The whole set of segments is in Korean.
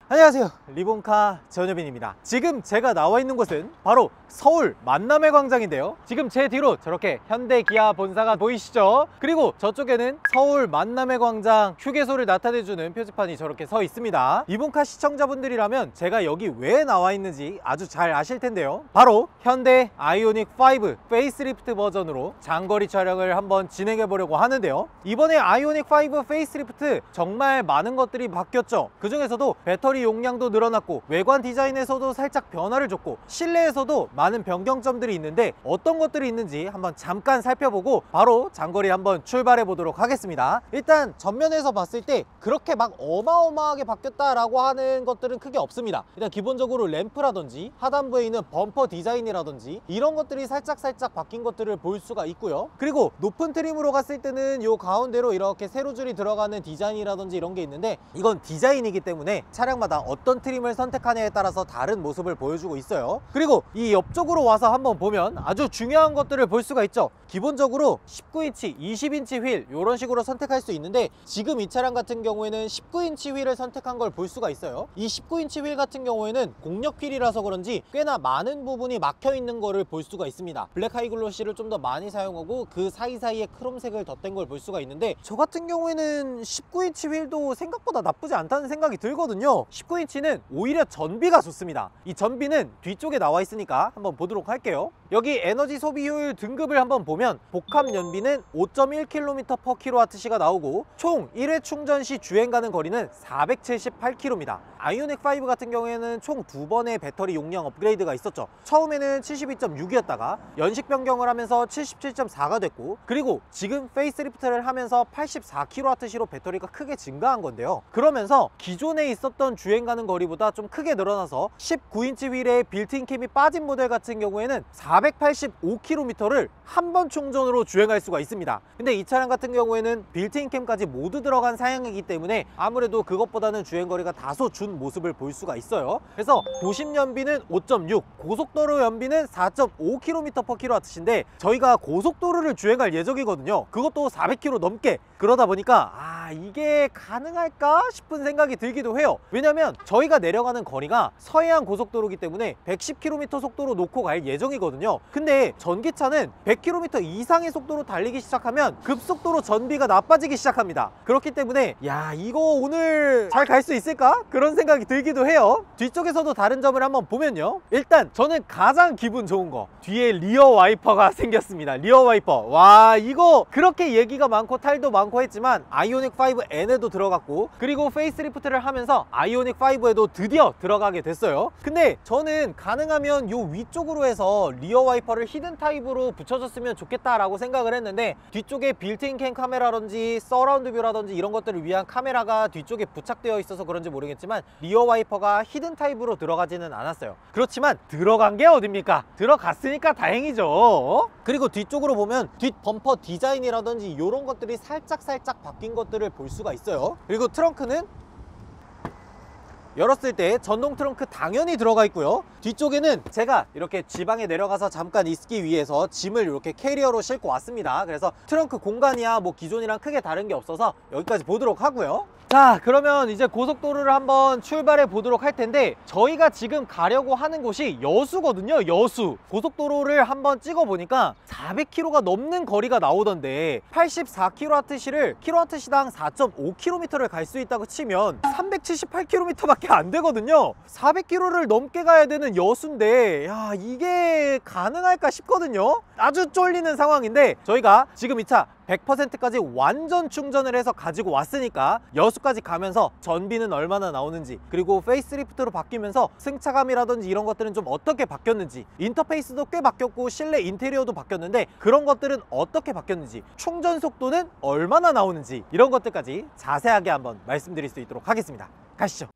안녕하세요, 리본카 전효빈입니다. 지금 제가 나와 있는 곳은 바로 서울 만남의 광장인데요, 지금 제 뒤로 저렇게 현대 기아 본사가 보이시죠? 그리고 저쪽에는 서울 만남의 광장 휴게소를 나타내주는 표지판이 저렇게 서 있습니다. 리본카 시청자분들이라면 제가 여기 왜 나와 있는지 아주 잘 아실 텐데요, 바로 현대 아이오닉 5 페이스리프트 버전으로 장거리 촬영을 한번 진행해 보려고 하는데요, 이번에 아이오닉 5 페이스리프트 정말 많은 것들이 바뀌었죠. 그 중에서도 배터리 용량도 늘어났고 외관 디자인에서도 살짝 변화를 줬고 실내에서도 많은 변경점들이 있는데 어떤 것들이 있는지 한번 잠깐 살펴보고 바로 장거리 한번 출발해 보도록 하겠습니다. 일단 전면에서 봤을 때 그렇게 막 어마어마하게 바뀌었다라고 하는 것들은 크게 없습니다. 일단 기본적으로 램프라든지 하단부에 있는 범퍼 디자인이라든지 이런 것들이 살짝 바뀐 것들을 볼 수가 있고요. 그리고 높은 트림으로 갔을 때는 요 가운데로 이렇게 세로줄이 들어가는 디자인이라든지 이런 게 있는데 이건 디자인이기 때문에 차량마다 어떤 트림을 선택하냐에 따라서 다른 모습을 보여주고 있어요. 그리고 이 옆쪽으로 와서 한번 보면 아주 중요한 것들을 볼 수가 있죠. 기본적으로 19인치, 20인치 휠 이런 식으로 선택할 수 있는데 지금 이 차량 같은 경우에는 19인치 휠을 선택한 걸 볼 수가 있어요. 이 19인치 휠 같은 경우에는 공력 휠이라서 그런지 꽤나 많은 부분이 막혀 있는 거를 볼 수가 있습니다. 블랙 하이글로시를 좀 더 많이 사용하고 그 사이사이에 크롬색을 덧댄 걸 볼 수가 있는데 저 같은 경우에는 19인치 휠도 생각보다 나쁘지 않다는 생각이 들거든요. 19인치는 오히려 전비가 좋습니다. 이 전비는 뒤쪽에 나와 있으니까 한번 보도록 할게요. 여기 에너지 소비 효율 등급을 한번 보면 복합 연비는 5.1km/kWh가 나오고 총 1회 충전 시 주행 가는 거리는 478km입니다. 아이오닉 5 같은 경우에는 총 2번의 배터리 용량 업그레이드가 있었죠. 처음에는 72.6이었다가 연식 변경을 하면서 77.4가 됐고, 그리고 지금 페이스리프트를 하면서 84kWh로 배터리가 크게 증가한 건데요, 그러면서 기존에 있었던 주행 가는 거리보다 좀 크게 늘어나서 19인치 휠에 빌트인 캠이 빠진 모델 같은 경우에는 485km를 한 번 충전으로 주행할 수가 있습니다. 근데 이 차량 같은 경우에는 빌트인 캠까지 모두 들어간 사양이기 때문에 아무래도 그것보다는 주행 거리가 다소 준 모습을 볼 수가 있어요. 그래서 도심 연비는 5.6, 고속도로 연비는 4.5km/kWh인데 저희가 고속도로를 주행할 예정이거든요. 그것도 400km 넘게. 그러다 보니까 이게 가능할까 싶은 생각이 들기도 해요. 왜냐면 저희가 내려가는 거리가 서해안 고속도로이기 때문에 110km 속도로 놓고 갈 예정이거든요. 근데 전기차는 100km 이상의 속도로 달리기 시작하면 급속도로 전비가 나빠지기 시작합니다. 그렇기 때문에 이거 오늘 잘 갈 수 있을까? 그런 생각이 들기도 해요. 뒤쪽에서도 다른 점을 한번 보면요, 일단 저는 가장 기분 좋은 거, 뒤에 리어 와이퍼가 생겼습니다. 리어 와이퍼, 와, 이거 그렇게 얘기가 많고 탈도 많고 했지만 아이오닉 5N에도 들어갔고, 그리고 페이스리프트를 하면서 아이오닉 5에도 드디어 들어가게 됐어요. 근데 저는 가능하면 요 위쪽으로 해서 리어 와이퍼를 히든 타입으로 붙여줬으면 좋겠다라고 생각을 했는데 뒤쪽에 빌트인 캠 카메라든지 서라운드 뷰라든지 이런 것들을 위한 카메라가 뒤쪽에 부착되어 있어서 그런지 모르겠지만 리어 와이퍼가 히든 타입으로 들어가지는 않았어요. 그렇지만 들어간 게 어딥니까? 들어갔으니까 다행이죠. 그리고 뒤쪽으로 보면 뒷 범퍼 디자인이라든지 이런 것들이 살짝 바뀐 것들을 볼 수가 있어요. 그리고 트렁크는 열었을 때 전동 트렁크 당연히 들어가 있고요. 뒤쪽에는 제가 이렇게 지방에 내려가서 잠깐 있기 위해서 짐을 이렇게 캐리어로 싣고 왔습니다. 그래서 트렁크 공간이야 뭐 기존이랑 크게 다른 게 없어서 여기까지 보도록 하고요. 자, 그러면 이제 고속도로를 한번 출발해 보도록 할 텐데 저희가 지금 가려고 하는 곳이 여수거든요. 여수 고속도로를 한번 찍어 보니까 400km가 넘는 거리가 나오던데 84kWh를 kWh당 4.5km를 갈 수 있다고 치면 378km 밖에 안 되거든요. 400km를 넘게 가야 되는 여수인데 이게 가능할까 싶거든요. 아주 쫄리는 상황인데 저희가 지금 이 차 100%까지 완전 충전을 해서 가지고 왔으니까 여수까지 가면서 전비는 얼마나 나오는지, 그리고 페이스리프트로 바뀌면서 승차감이라든지 이런 것들은 좀 어떻게 바뀌었는지, 인터페이스도 꽤 바뀌었고 실내 인테리어도 바뀌었는데 그런 것들은 어떻게 바뀌었는지, 충전 속도는 얼마나 나오는지 이런 것들까지 자세하게 한번 말씀드릴 수 있도록 하겠습니다. 가시죠.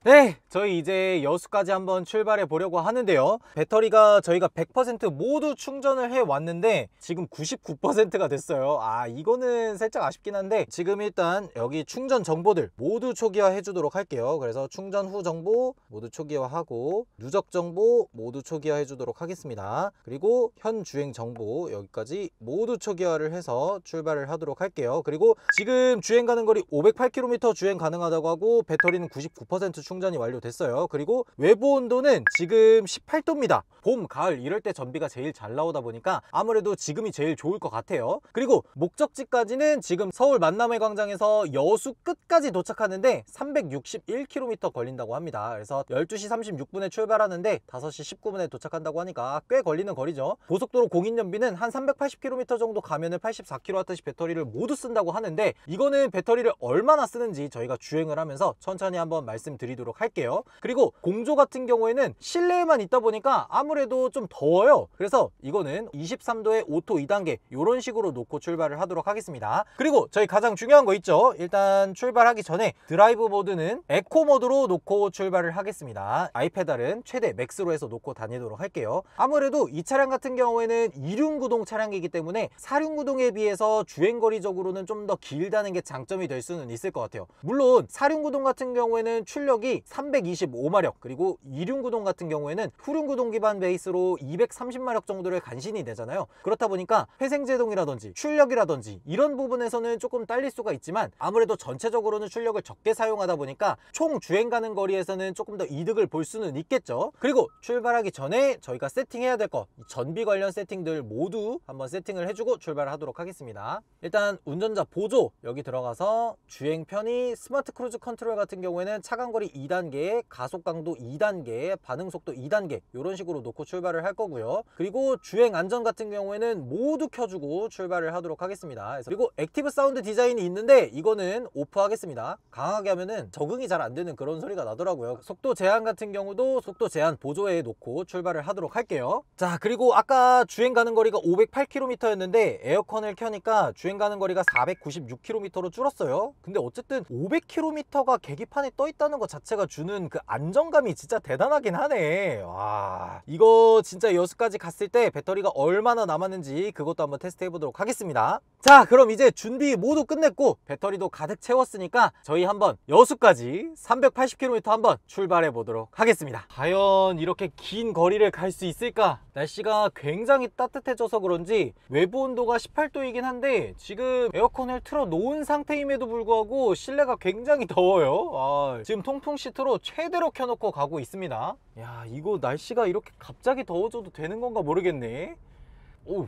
네, 저희 이제 여수까지 한번 출발해 보려고 하는데요. 배터리가 저희가 100% 모두 충전을 해 왔는데 지금 99%가 됐어요. 이거는 살짝 아쉽긴 한데 지금 일단 여기 충전 정보들 모두 초기화 해 주도록 할게요. 그래서 충전 후 정보 모두 초기화하고 누적 정보 모두 초기화해 주도록 하겠습니다. 그리고 현 주행 정보 여기까지 모두 초기화를 해서 출발을 하도록 할게요. 그리고 지금 주행 가는 거리 508km 주행 가능하다고 하고 배터리는 99% 충전이 완료됐어요. 그리고 외부 온도는 지금 18도입니다. 봄, 가을 이럴 때 전비가 제일 잘 나오다 보니까 아무래도 지금이 제일 좋을 것 같아요. 그리고 목적지까지는 지금 서울 만남의 광장에서 여수 끝까지 도착하는데 361km 걸린다고 합니다. 그래서 12시 36분에 출발하는데 5시 19분에 도착한다고 하니까 꽤 걸리는 거리죠. 고속도로 공인연비는 한 380km 정도 가면은 84kWh 배터리를 모두 쓴다고 하는데 이거는 배터리를 얼마나 쓰는지 저희가 주행을 하면서 천천히 한번 말씀드리도록 할게요. 그리고 공조 같은 경우에는 실내에만 있다 보니까 아무래도 좀 더워요. 그래서 이거는 23도에 오토 2단계 이런 식으로 놓고 출발을 하도록 하겠습니다. 그리고 저희 가장 중요한 거 있죠. 일단 출발하기 전에 드라이브 모드는 에코 모드로 놓고 출발을 하겠습니다. 아이페달은 최대 맥스로 해서 놓고 다니도록 할게요. 아무래도 이 차량 같은 경우에는 2륜구동 차량이기 때문에 4륜구동에 비해서 주행거리적으로는 좀 더 길다는 게 장점이 될 수는 있을 것 같아요. 물론 4륜구동 같은 경우에는 출력이 325마력 그리고 2륜구동 같은 경우에는 후륜구동 기반 베이스로 230마력 정도를 간신히 내잖아요. 그렇다 보니까 회생제동이라든지 출력이라든지 이런 부분에서는 조금 딸릴 수가 있지만 아무래도 전체적으로는 출력을 적게 사용하다 보니까 총 주행 가는 거리에서는 조금 더 이득을 볼 수는 있겠죠. 그리고 출발하기 전에 저희가 세팅해야 될 거 전비 관련 세팅들 모두 한번 세팅을 해주고 출발하도록 하겠습니다. 일단 운전자 보조 여기 들어가서 주행 편의 스마트 크루즈 컨트롤 같은 경우에는 차간거리 2단계 가속 강도 2단계 반응 속도 2단계 이런 식으로 놓고 출발을 할 거고요. 그리고 주행 안전 같은 경우에는 모두 켜주고 출발을 하도록 하겠습니다. 그리고 액티브 사운드 디자인이 있는데 이거는 오프 하겠습니다. 강하게 하면은 적응이 잘 안 되는 그런 소리가 나더라고요. 속도 제한 같은 경우도 속도 제한 보조에 놓고 출발을 하도록 할게요. 자, 그리고 아까 주행 가는 거리가 508km였는데 에어컨을 켜니까 주행 가는 거리가 496km로 줄었어요. 근데 어쨌든 500km가 계기판에 떠 있다는 것 자체가 주는 그 안정감이 진짜 대단하긴 하네. 와, 이거 진짜 여수까지 갔을 때 배터리가 얼마나 남았는지 그것도 한번 테스트 해보도록 하겠습니다. 자, 그럼 이제 준비 모두 끝냈고 배터리도 가득 채웠으니까 저희 한번 여수까지 380km 한번 출발해 보도록 하겠습니다. 과연 이렇게 긴 거리를 갈 수 있을까? 날씨가 굉장히 따뜻해져서 그런지 외부 온도가 18도이긴 한데 지금 에어컨을 틀어 놓은 상태임에도 불구하고 실내가 굉장히 더워요. 지금 통풍 시트로 최대로 켜놓고 가고 있습니다. 야, 이거 날씨가 이렇게 갑자기 더워져도 되는 건가 모르겠네. 오,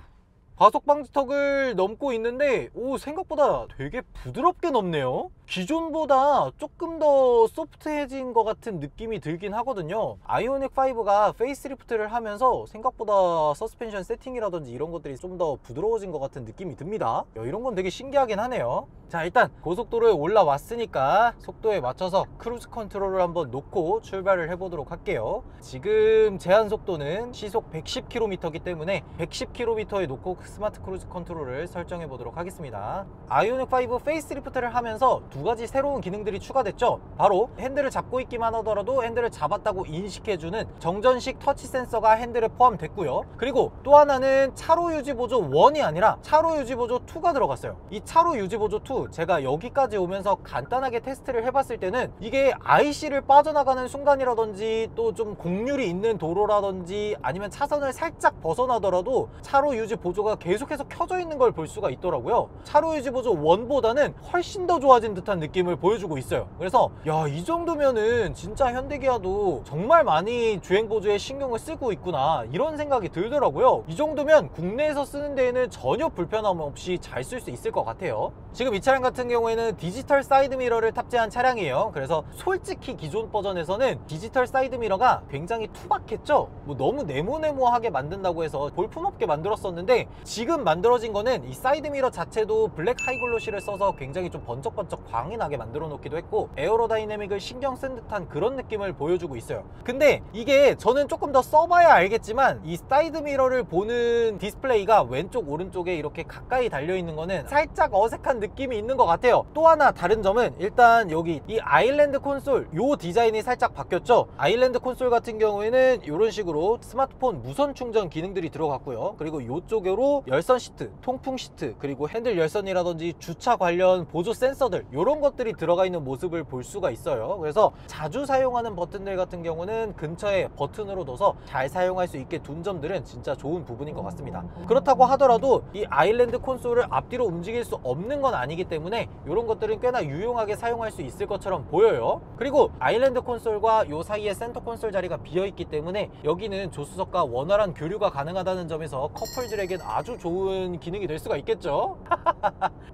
과속 방지턱을 넘고 있는데 생각보다 되게 부드럽게 넘네요. 기존보다 조금 더 소프트해진 것 같은 느낌이 들긴 하거든요. 아이오닉5가 페이스리프트를 하면서 생각보다 서스펜션 세팅이라든지 이런 것들이 좀 더 부드러워진 것 같은 느낌이 듭니다. 이런 건 되게 신기하긴 하네요. 자, 일단 고속도로에 올라왔으니까 속도에 맞춰서 크루즈 컨트롤을 한번 놓고 출발을 해보도록 할게요. 지금 제한 속도는 시속 110km이기 때문에 110km에 놓고 스마트 크루즈 컨트롤을 설정해 보도록 하겠습니다. 아이오닉5 페이스리프트를 하면서 두 가지 새로운 기능들이 추가됐죠. 바로 핸들을 잡고 있기만 하더라도 핸들을 잡았다고 인식해주는 정전식 터치 센서가 핸들에 포함됐고요. 그리고 또 하나는 차로 유지 보조 1이 아니라 차로 유지 보조 2가 들어갔어요. 이 차로 유지 보조 2 제가 여기까지 오면서 간단하게 테스트를 해봤을 때는 이게 IC를 빠져나가는 순간이라든지 또 좀 곡률이 있는 도로라든지 아니면 차선을 살짝 벗어나더라도 차로 유지 보조가 계속해서 켜져 있는 걸 볼 수가 있더라고요. 차로 유지 보조 1보다는 훨씬 더 좋아진 듯한 느낌을 보여주고 있어요. 그래서 야, 이 정도면은 진짜 현대기아도 정말 많이 주행 보조에 신경을 쓰고 있구나 이런 생각이 들더라고요. 이 정도면 국내에서 쓰는 데에는 전혀 불편함 없이 잘 쓸 수 있을 것 같아요. 지금 이 차량 같은 경우에는 디지털 사이드 미러를 탑재한 차량이에요. 그래서 솔직히 기존 버전에서는 디지털 사이드 미러가 굉장히 투박했죠. 뭐 너무 네모네모하게 만든다고 해서 볼품없게 만들었었는데 지금 만들어진 거는 이 사이드미러 자체도 블랙 하이글로시를 써서 굉장히 좀 번쩍번쩍 광이 나게 만들어 놓기도 했고 에어로다이내믹을 신경 쓴 듯한 그런 느낌을 보여주고 있어요. 근데 이게 저는 조금 더 써봐야 알겠지만 이 사이드미러를 보는 디스플레이가 왼쪽 오른쪽에 이렇게 가까이 달려있는 거는 살짝 어색한 느낌이 있는 것 같아요. 또 하나 다른 점은 일단 여기 이 아일랜드 콘솔 요 디자인이 살짝 바뀌었죠. 아일랜드 콘솔 같은 경우에는 이런 식으로 스마트폰 무선 충전 기능들이 들어갔고요. 그리고 이쪽으로 열선 시트, 통풍 시트, 그리고 핸들 열선이라든지 주차 관련 보조 센서들 이런 것들이 들어가 있는 모습을 볼 수가 있어요. 그래서 자주 사용하는 버튼들 같은 경우는 근처에 버튼으로 둬서 잘 사용할 수 있게 둔 점들은 진짜 좋은 부분인 것 같습니다. 그렇다고 하더라도 이 아일랜드 콘솔을 앞뒤로 움직일 수 없는 건 아니기 때문에 이런 것들은 꽤나 유용하게 사용할 수 있을 것처럼 보여요. 그리고 아일랜드 콘솔과 요 사이에 센터 콘솔 자리가 비어있기 때문에 여기는 조수석과 원활한 교류가 가능하다는 점에서 커플들에겐 아주 좋은 기능이 될 수가 있겠죠.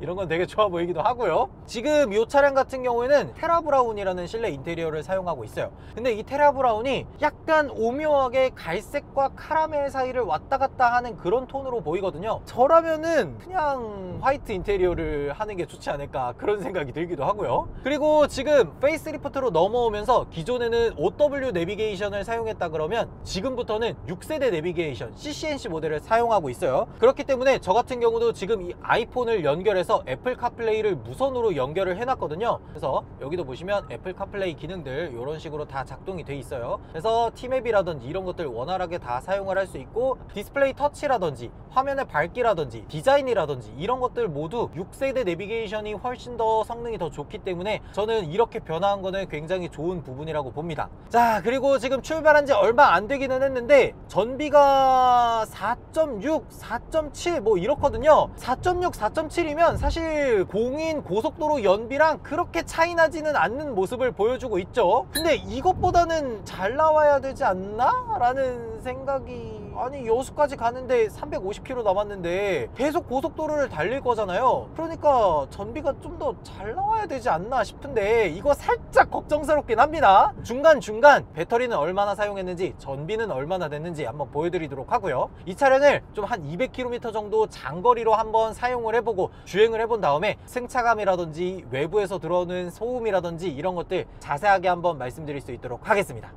이런 건 되게 좋아 보이기도 하고요. 지금 이 차량 같은 경우에는 테라브라운이라는 실내 인테리어를 사용하고 있어요. 근데 이 테라브라운이 약간 오묘하게 갈색과 카라멜 사이를 왔다 갔다 하는 그런 톤으로 보이거든요. 저라면은 그냥 화이트 인테리어를 하는 게 좋지 않을까 그런 생각이 들기도 하고요. 그리고 지금 페이스리프트로 넘어오면서 기존에는 OW 내비게이션을 사용했다 그러면 지금부터는 6세대 내비게이션 CCNC 모델을 사용하고 있어요. 그렇기 때문에 저 같은 경우도 지금 이 아이폰을 연결해서 애플 카플레이를 무선으로 연결을 해놨거든요. 그래서 여기도 보시면 애플 카플레이 기능들 이런 식으로 다 작동이 돼 있어요. 그래서 티맵이라든지 이런 것들 원활하게 다 사용을 할 수 있고 디스플레이 터치라든지 화면의 밝기라든지 디자인이라든지 이런 것들 모두 6세대 내비게이션이 훨씬 더 성능이 더 좋기 때문에 저는 이렇게 변화한 거는 굉장히 좋은 부분이라고 봅니다. 자, 그리고 지금 출발한 지 얼마 안 되기는 했는데 전비가 4.6, 4.7 뭐 이렇거든요. 4.6, 4.7이면 사실 공인 고속도로 연비랑 그렇게 차이 나지는 않는 모습을 보여주고 있죠. 근데 이것보다는 잘 나와야 되지 않나? 라는 생각이 아니 여수까지 가는데 350km 남았는데 계속 고속도로를 달릴 거잖아요. 그러니까 전비가 좀 더 잘 나와야 되지 않나 싶은데 이거 살짝 걱정스럽긴 합니다. 중간중간 배터리는 얼마나 사용했는지 전비는 얼마나 됐는지 한번 보여드리도록 하고요. 이 차량을 좀 한 200km 정도 장거리로 한번 사용을 해보고 주행을 해본 다음에 승차감이라든지 외부에서 들어오는 소음이라든지 이런 것들 자세하게 한번 말씀드릴 수 있도록 하겠습니다.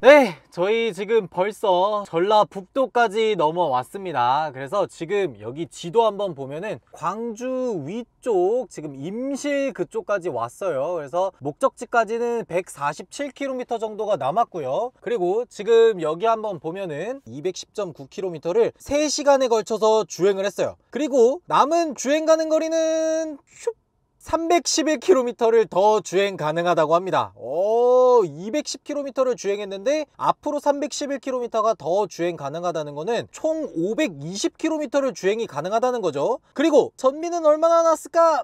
네, 저희 지금 벌써 전라북도까지 넘어왔습니다. 그래서 지금 여기 지도 한번 보면은 광주 위쪽 지금 임실 그쪽까지 왔어요. 그래서 목적지까지는 147km 정도가 남았고요. 그리고 지금 여기 한번 보면은 210.9km를 3시간에 걸쳐서 주행을 했어요. 그리고 남은 주행 가는 거리는 311km를 더 주행 가능하다고 합니다. 210km를 주행했는데 앞으로 311km가 더 주행 가능하다는 거는 총 520km를 주행이 가능하다는 거죠. 그리고 전비는 얼마나 났을까?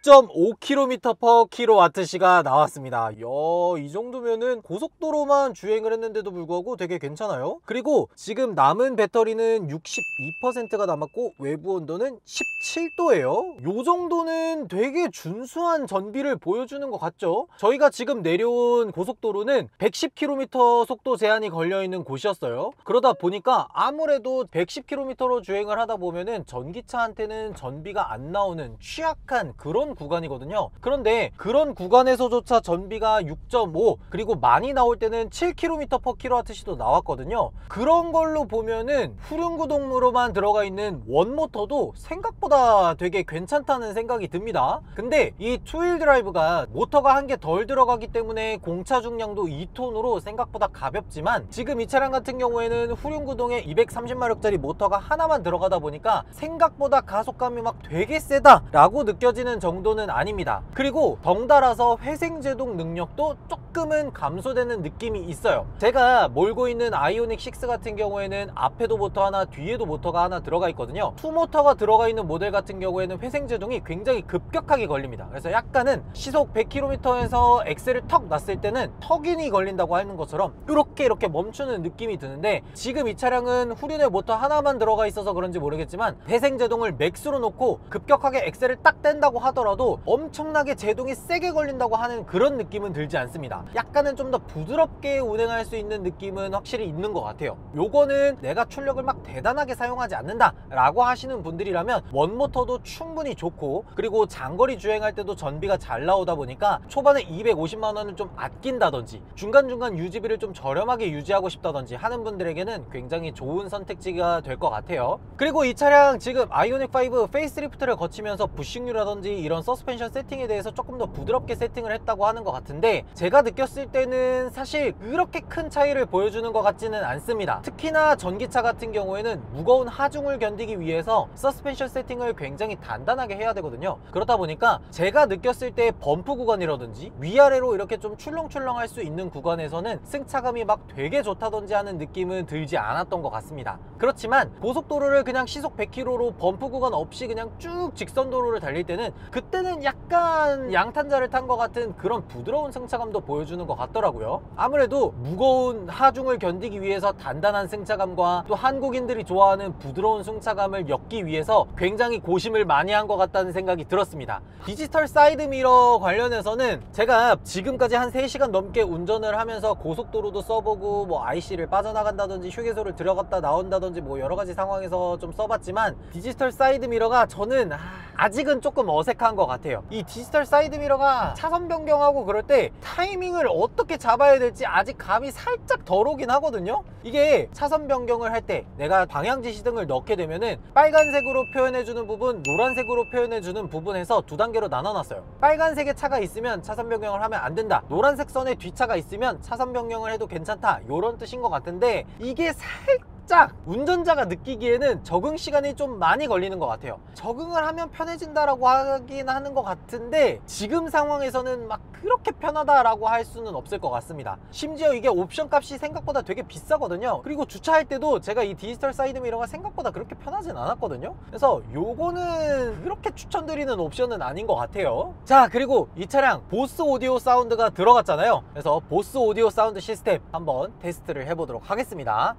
6.5km/kWh가 나왔습니다. 이 정도면은 고속도로만 주행을 했는데도 불구하고 되게 괜찮아요. 그리고 지금 남은 배터리는 62%가 남았고 외부 온도는 17도예요. 요 정도는 되게 준수한 전비를 보여주는 것 같죠? 저희가 지금 내려온 고속도로는 110km 속도 제한이 걸려있는 곳이었어요. 그러다 보니까 아무래도 110km로 주행을 하다 보면은 전기차한테는 전비가 안 나오는 취약한 그런 구간이거든요. 그런데 그런 구간에서조차 전비가 6.5 그리고 많이 나올 때는 7km/kWh도 나왔거든요. 그런 걸로 보면은 후륜구동으로만 들어가 있는 원모터도 생각보다 되게 괜찮다는 생각이 듭니다. 근데 이 투휠 드라이브가 모터가 한 개 덜 들어가기 때문에 공차 중량도 2톤으로 생각보다 가볍지만 지금 이 차량 같은 경우에는 후륜구동에 230마력짜리 모터가 하나만 들어가다 보니까 생각보다 가속감이 막 되게 세다 라고 느껴지는 없다는 정도는 아닙니다. 그리고 덩달아서 회생제동 능력도 조금은 감소되는 느낌이 있어요. 제가 몰고 있는 아이오닉 6 같은 경우에는 앞에도 모터 하나, 뒤에도 모터가 하나 들어가 있거든요. 투모터가 들어가 있는 모델 같은 경우에는 회생제동이 굉장히 급격하게 걸립니다. 그래서 약간은 시속 100km에서 엑셀을 턱 놨을 때는 턱인이 걸린다고 하는 것처럼 이렇게 멈추는 느낌이 드는데, 지금 이 차량은 후륜에 모터 하나만 들어가 있어서 그런지 모르겠지만 회생제동을 맥스로 놓고 급격하게 엑셀을 딱 뗀다고 하더라도 엄청나게 제동이 세게 걸린다고 하는 그런 느낌은 들지 않습니다. 약간은 좀 더 부드럽게 운행할 수 있는 느낌은 확실히 있는 것 같아요. 요거는 내가 출력을 막 대단하게 사용하지 않는다 라고 하시는 분들이라면 원모터도 충분히 좋고, 그리고 장거리 주행할 때도 전비가 잘 나오다 보니까 초반에 250만원을 좀 아낀다든지 중간중간 유지비를 좀 저렴하게 유지하고 싶다든지 하는 분들에게는 굉장히 좋은 선택지가 될 것 같아요. 그리고 이 차량 지금 아이오닉 5 페이스리프트를 거치면서 부싱류라든지 이런 서스펜션 세팅에 대해서 조금 더 부드럽게 세팅을 했다고 하는 것 같은데, 제가 느꼈을 때는 사실 그렇게 큰 차이를 보여주는 것 같지는 않습니다. 특히나 전기차 같은 경우에는 무거운 하중을 견디기 위해서 서스펜션 세팅을 굉장히 단단하게 해야 되거든요. 그렇다 보니까 제가 느꼈을 때 범프 구간이라든지 위아래로 이렇게 좀 출렁출렁 할 수 있는 구간에서는 승차감이 막 되게 좋다든지 하는 느낌은 들지 않았던 것 같습니다. 그렇지만 고속도로를 그냥 시속 100km로 범프 구간 없이 그냥 쭉 직선도로를 달릴 때는, 그때는 약간 양탄자를 탄 것 같은 그런 부드러운 승차감도 보여주는 것 같더라고요. 아무래도 무거운 하중을 견디기 위해서 단단한 승차감과 또 한국인들이 좋아하는 부드러운 승차감을 엮기 위해서 굉장히 고심을 많이 한 것 같다는 생각이 들었습니다. 디지털 사이드미러 관련해서는 제가 지금까지 한 3시간 넘게 운전을 하면서 고속도로도 써보고 뭐 IC를 빠져나간다든지 휴게소를 들어갔다 나온다든지 뭐 여러가지 상황에서 좀 써봤지만, 디지털 사이드미러가 저는 아직은 조금 어색한 것 같아요. 이 디지털 사이드미러가 차선 변경하고 그럴 때 타이밍을 어떻게 잡아야 될지 아직 감이 살짝 덜 오긴 하거든요. 이게 차선 변경을 할 때 내가 방향지시등을 넣게 되면은 빨간색으로 표현해주는 부분, 노란색으로 표현해주는 부분에서 두 단계로 나눠놨어요. 빨간색의 차가 있으면 차선 변경을 하면 안 된다, 노란색 선에 뒷차가 있으면 차선 변경을 해도 괜찮다, 이런 뜻인 것 같은데, 이게 살짝 운전자가 느끼기에는 적응 시간이 좀 많이 걸리는 것 같아요. 적응을 하면 편해진다라고 하긴 하는 것 같은데, 지금 상황에서는 막 그렇게 편하다라고 할 수는 없을 것 같습니다. 심지어 이게 옵션 값이 생각보다 되게 비싸거든요. 그리고 주차할 때도 제가 이 디지털 사이드미러가 생각보다 그렇게 편하진 않았거든요. 그래서 요거는 그렇게 추천드리는 옵션은 아닌 것 같아요. 자, 그리고 이 차량 보스 오디오 사운드가 들어갔잖아요. 그래서 보스 오디오 사운드 시스템 한번 테스트를 해보도록 하겠습니다.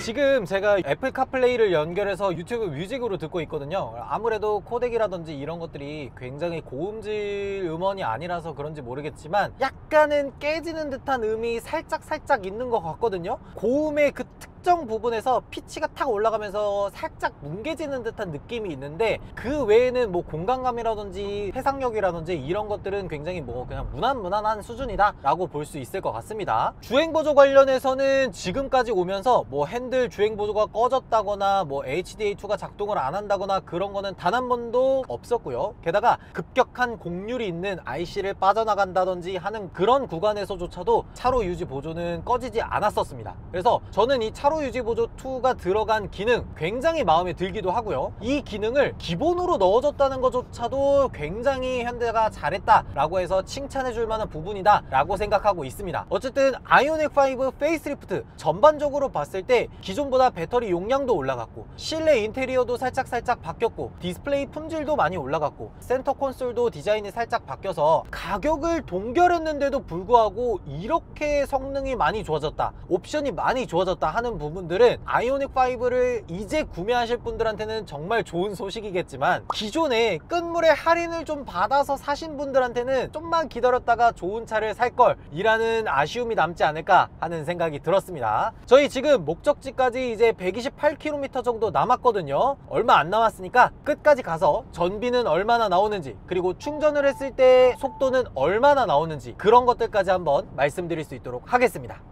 지금 제가 애플 카플레이를 연결해서 유튜브 뮤직으로 듣고 있거든요. 아무래도 코덱이라든지 이런 것들이 굉장히 고음질 음원이 아니라서 그런지 모르겠지만 약간은 깨지는 듯한 음이 살짝 있는 것 같거든요. 고음의 그 특정 부분에서 피치가 탁 올라가면서 살짝 뭉개지는 듯한 느낌이 있는데, 그 외에는 뭐 공간감이라든지 해상력이라든지 이런 것들은 굉장히 뭐 그냥 무난한 수준이다 라고 볼 수 있을 것 같습니다. 주행보조 관련해서는 지금까지 오면서 뭐 핸들 주행보조가 꺼졌다거나 뭐 HDA2가 작동을 안 한다거나 그런 거는 단 한 번도 없었고요. 게다가 급격한 곡률이 있는 IC를 빠져나간다든지 하는 그런 구간에서조차도 차로 유지 보조는 꺼지지 않았었습니다. 그래서 저는 이 차로 유지 보조 2가 들어간 기능 굉장히 마음에 들기도 하고요. 이 기능을 기본으로 넣어줬다는 것조차도 굉장히 현대가 잘했다 라고 해서 칭찬해 줄 만한 부분이다 라고 생각하고 있습니다. 어쨌든 아이오닉 5 페이스리프트 전반적으로 봤을 때 기존보다 배터리 용량도 올라갔고, 실내 인테리어도 살짝 바뀌었고, 디스플레이 품질도 많이 올라갔고, 센터 콘솔도 디자인이 살짝 바뀌어서 가격을 동결했는데도 불구하고 이렇게 성능이 많이 좋아졌다, 옵션이 많이 좋아졌다 하는 부분들은 아이오닉 5를 이제 구매하실 분들한테는 정말 좋은 소식이겠지만, 기존에 끝물에 할인을 좀 받아서 사신 분들한테는 좀만 기다렸다가 좋은 차를 살걸 이라는 아쉬움이 남지 않을까 하는 생각이 들었습니다. 저희 지금 목적지까지 이제 128km 정도 남았거든요. 얼마 안 남았으니까 끝까지 가서 전비는 얼마나 나오는지, 그리고 충전을 했을 때 속도는 얼마나 나오는지, 그런 것들까지 한번 말씀드릴 수 있도록 하겠습니다.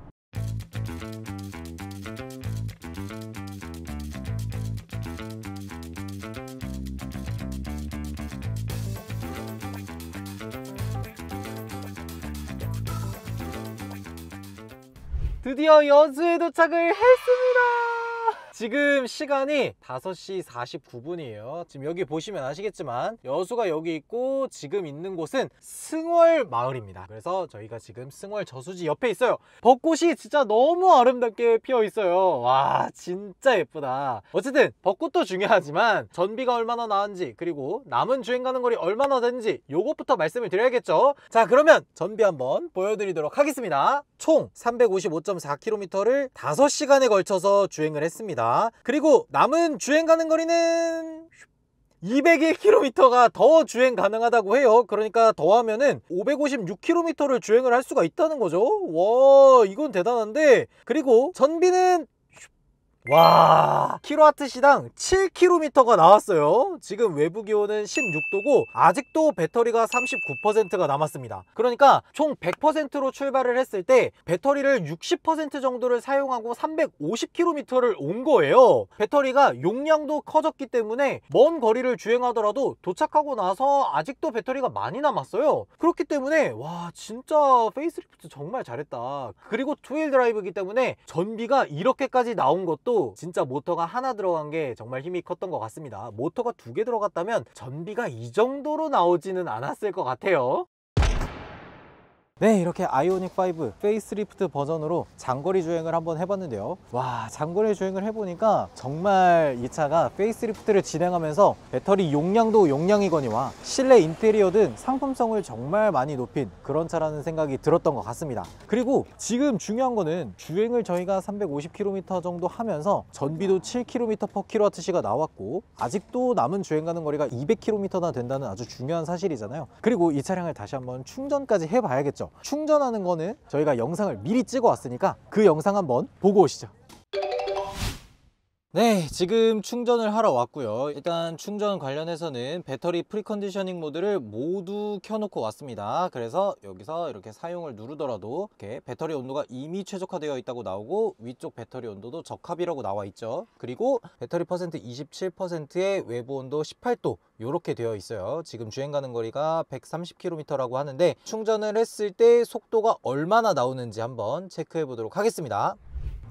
드디어 여수에 도착을 했습니다. 지금 시간이 5시 49분이에요 지금 여기 보시면 아시겠지만 여수가 여기 있고 지금 있는 곳은 승월 마을입니다. 그래서 저희가 지금 승월 저수지 옆에 있어요. 벚꽃이 진짜 너무 아름답게 피어 있어요. 와 진짜 예쁘다. 어쨌든 벚꽃도 중요하지만 전비가 얼마나 나은지 그리고 남은 주행 가는 거리 얼마나 되는지 요것부터 말씀을 드려야겠죠. 자 그러면 전비 한번 보여드리도록 하겠습니다. 총 355.4km를 5시간에 걸쳐서 주행을 했습니다. 그리고 남은 주행 가는 거리는 201km가 더 주행 가능하다고 해요. 그러니까 더하면은 556km를 주행을 할 수가 있다는 거죠. 와 이건 대단한데, 그리고 전비는 와 킬로와트 시당 7km가 나왔어요. 지금 외부 기온은 16도고 아직도 배터리가 39%가 남았습니다. 그러니까 총 100%로 출발을 했을 때 배터리를 60% 정도를 사용하고 350km를 온 거예요. 배터리가 용량도 커졌기 때문에 먼 거리를 주행하더라도 도착하고 나서 아직도 배터리가 많이 남았어요. 그렇기 때문에 와 진짜 페이스리프트 정말 잘했다. 그리고 투휠 드라이브이기 때문에 전비가 이렇게까지 나온 것도 진짜 모터가 하나 들어간 게 정말 힘이 컸던 것 같습니다. 모터가 2개 들어갔다면 전비가 이 정도로 나오지는 않았을 것 같아요. 네, 이렇게 아이오닉 5 페이스리프트 버전으로 장거리 주행을 한번 해봤는데요. 와, 장거리 주행을 해보니까 정말 이 차가 페이스리프트를 진행하면서 배터리 용량도 용량이거니와 실내 인테리어 등 상품성을 정말 많이 높인 그런 차라는 생각이 들었던 것 같습니다. 그리고 지금 중요한 거는 주행을 저희가 350km 정도 하면서 전비도 7km/kWh가 나왔고 아직도 남은 주행 가는 거리가 200km나 된다는 아주 중요한 사실이잖아요. 그리고 이 차량을 다시 한번 충전까지 해봐야겠죠. 충전하는 거는 저희가 영상을 미리 찍어 왔으니까 그 영상 한번 보고 오시죠. 네, 지금 충전을 하러 왔고요. 일단 충전 관련해서는 배터리 프리컨디셔닝 모드를 모두 켜놓고 왔습니다. 그래서 여기서 이렇게 사용을 누르더라도 이렇게 배터리 온도가 이미 최적화되어 있다고 나오고 위쪽 배터리 온도도 적합이라고 나와 있죠. 그리고 배터리 퍼센트 27%에 외부 온도 18도 이렇게 되어 있어요. 지금 주행 가는 거리가 130km라고 하는데 충전을 했을 때 속도가 얼마나 나오는지 한번 체크해 보도록 하겠습니다.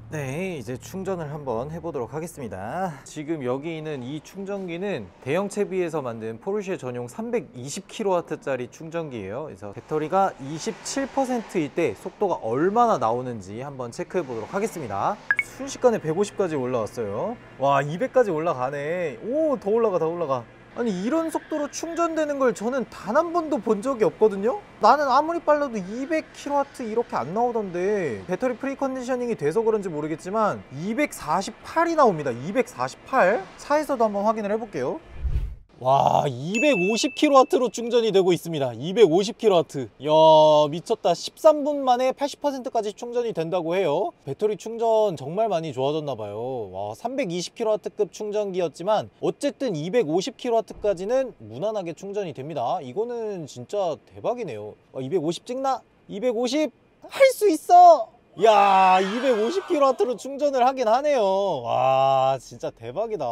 네, 이제 충전을 한번 해보도록 하겠습니다. 지금 여기 있는 이 충전기는 대형 채비에서 만든 포르쉐 전용 320kW짜리 충전기예요. 그래서 배터리가 27%일 때 속도가 얼마나 나오는지 한번 체크해 보도록 하겠습니다. 순식간에 150까지 올라왔어요. 와, 200까지 올라가네. 오, 더 올라가, 더 올라가. 아니 이런 속도로 충전되는 걸 저는 단 한 번도 본 적이 없거든요. 나는 아무리 빨라도 200kW 이렇게 안 나오던데 배터리 프리컨디셔닝이 돼서 그런지 모르겠지만 248이 나옵니다. 248. 차에서도 한번 확인을 해볼게요. 와, 250kW로 충전이 되고 있습니다. 250kW. 이야, 미쳤다. 13분 만에 80%까지 충전이 된다고 해요. 배터리 충전 정말 많이 좋아졌나봐요. 와, 320kW급 충전기였지만 어쨌든 250kW까지는 무난하게 충전이 됩니다. 이거는 진짜 대박이네요. 250 찍나? 250 할 수 있어! 야, 250kW로 충전을 하긴 하네요. 와, 진짜 대박이다.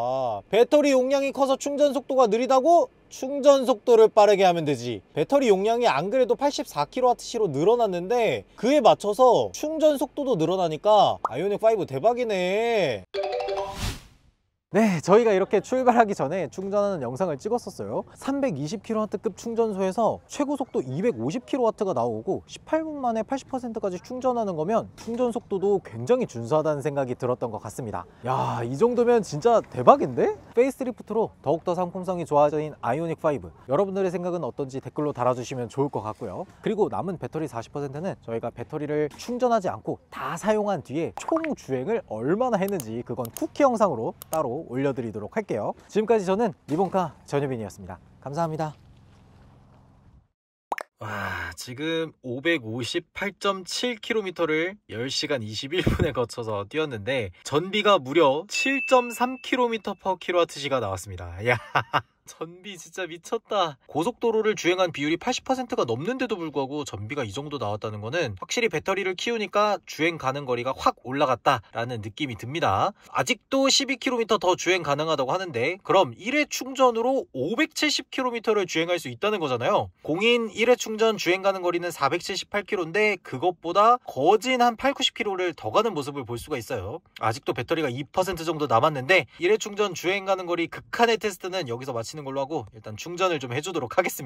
배터리 용량이 커서 충전 속도가 느리다고? 충전 속도를 빠르게 하면 되지. 배터리 용량이 안 그래도 84kWh로 늘어났는데 그에 맞춰서 충전 속도도 늘어나니까 아이오닉 5 대박이네. 네, 저희가 이렇게 출발하기 전에 충전하는 영상을 찍었었어요. 320kW급 충전소에서 최고 속도 250kW가 나오고 18분 만에 80%까지 충전하는 거면 충전 속도도 굉장히 준수하다는 생각이 들었던 것 같습니다. 야, 이 정도면 진짜 대박인데? 페이스리프트로 더욱더 상품성이 좋아진 아이오닉 5, 여러분들의 생각은 어떤지 댓글로 달아주시면 좋을 것 같고요. 그리고 남은 배터리 40%는 저희가 배터리를 충전하지 않고 다 사용한 뒤에 총 주행을 얼마나 했는지 그건 쿠키 영상으로 따로 올려드리도록 할게요. 지금까지 저는 리본카 전효빈이었습니다. 감사합니다. 와, 지금 558.7km를 10시간 21분에 거쳐서 뛰었는데 전비가 무려 7.3km/kWh가 나왔습니다. 야, 전비 진짜 미쳤다. 고속도로를 주행한 비율이 80%가 넘는데도 불구하고 전비가 이 정도 나왔다는 거는 확실히 배터리를 키우니까 주행 가는 거리가 확 올라갔다라는 느낌이 듭니다. 아직도 12km 더 주행 가능하다고 하는데 그럼 1회 충전으로 570km를 주행할 수 있다는 거잖아요. 공인 1회 충전 주행 가는 거리는 478km인데 그것보다 거진 한 8, 90km를 더 가는 모습을 볼 수가 있어요. 아직도 배터리가 2% 정도 남았는데 1회 충전 주행 가는 거리 극한의 테스트는 여기서 마치는 걸로 하고 일단 충전을 좀 해주도록 하겠습니다.